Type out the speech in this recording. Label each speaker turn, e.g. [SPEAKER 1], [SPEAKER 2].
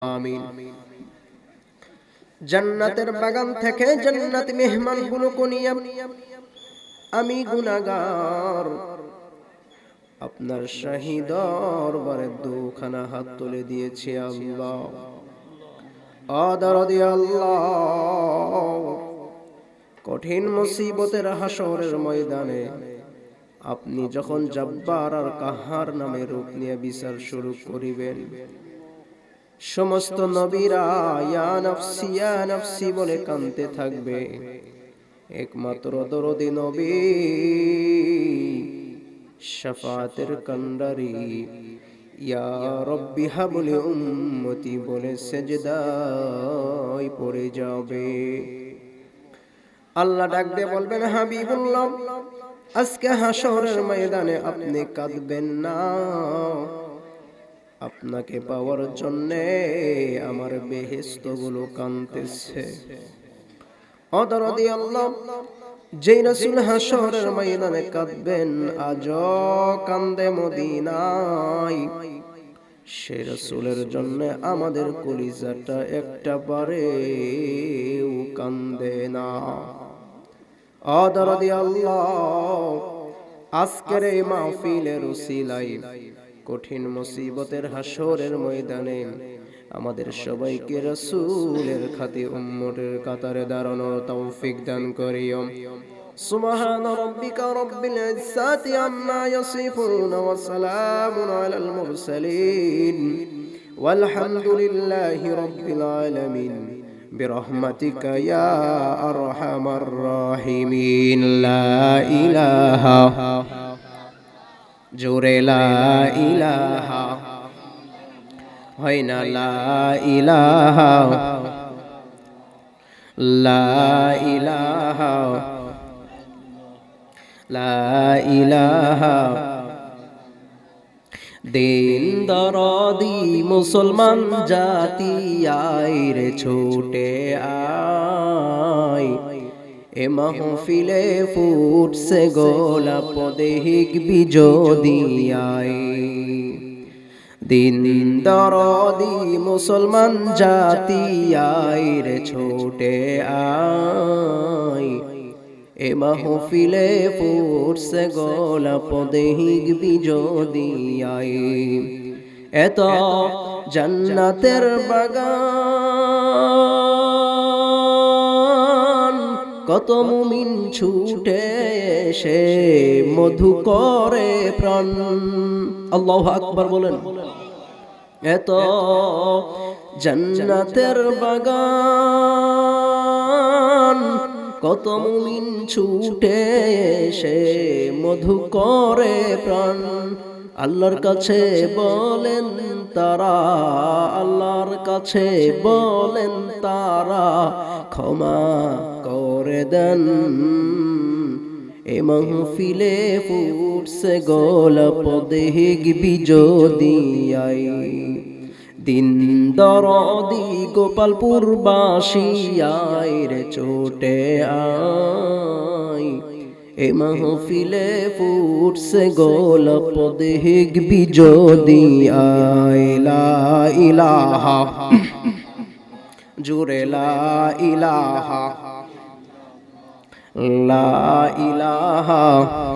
[SPEAKER 1] আমিন। জান্নাতের বাগান থেকে জান্নাতি মেহমানগুলোকে নিয়ে আমি গুনাহগার আপনার শাহী দরবারে দুখানা হাত তুলে দিয়েছি আল্লাহ। দরদি আল্লাহ, কঠিন মুসিবতের হাসরের ময়দানে আপনি যখন জব্বার আর কাহার নামে রূপ নিয়ে বিচার শুরু করিবেন, সমস্ত নবীরা ইয়া নফসি বলে কাঁদতে থাকবে। একমাত্র দরদি নবী শাফাতের কান্ডারি ইয়া রব্বি হাবলি উম্মতি বলে সেজদায় পড়ে যাবে। আল্লাহ ডাক দিয়ে বলবেন, হাবিবুল্লাহ, আজকে হাসরের ময়দানে আপনি কাঁদবেন না। আপনাকে পাওয়ার জন্যে আমার বেহেশতগুলো কাঁদতেছে। দরদি আল্লাহ, যেই রাসূল হাসরের ময়দানে কাঁদবেন, আজও কান্দে মদিনায়, সে রাসূলের জন্য আমাদের কলিজাটা একটা বারেও কান্দে না। দরদি আল্লাহ, আজকের এই মাহফিলের উসিলায় কঠিন মুসিবতের হাসরের ময়দানে আমাদের সবাইকে রাসূলের খাতি উম্মতের কাতারে দাঁড়ানোর তৌফিক দান করিও। সুবহান রাব্বিকা রাব্বিল ইজ্জাতি আম্মা ইয়াসিফুন ওয়া সালামুন আলাল মুরসালিন ওয়ালহামদুলিল্লাহি রাব্বিল আলামিন বিরহমাতিকা ইয়া আরহামার রাহিমিন। লা ইলাহা, জোরে লা ইলাহা হয় না, লা ইলাহা, লা ইলাহা, লা ইলাহা। দিন দরদি মুসলমান জাতি আয় রে ছুটে আয়, এ মাহফিলে ফুটছে গোলাপ দেখবি যদি আয়। দিন দরদি মুসলমান জাতি আয় রে ছুটে আয়, এ মাহফিলে ফুটছে গোলাপ দেখবি যদি আয়। এত জান্নাতের বাগান, কত মুমিন ছুটে এসে মধু করে প্রাণ। আল্লাহু আকবার বলেন। এত জান্নাতের বাগান, কত মুমিন ছুটে এসে মধু করে প্রাণ। আল্লাহর কাছে বলেন তারা, আল্লাহর কাছে বলেন তারা, ক্ষমা করে দেন। এ মাহফিলে ফুটছে গোলাপ দেখবি যদি আয়। দিন দরদি গোপালপুর বাসী আয় রে ছোটে আয়, এ মাহফিলে ফুটছে গোলাপ দেখবি যদি আয়। লা ইলাহা, জোরে লা ইলাহা, লা ইলাহা।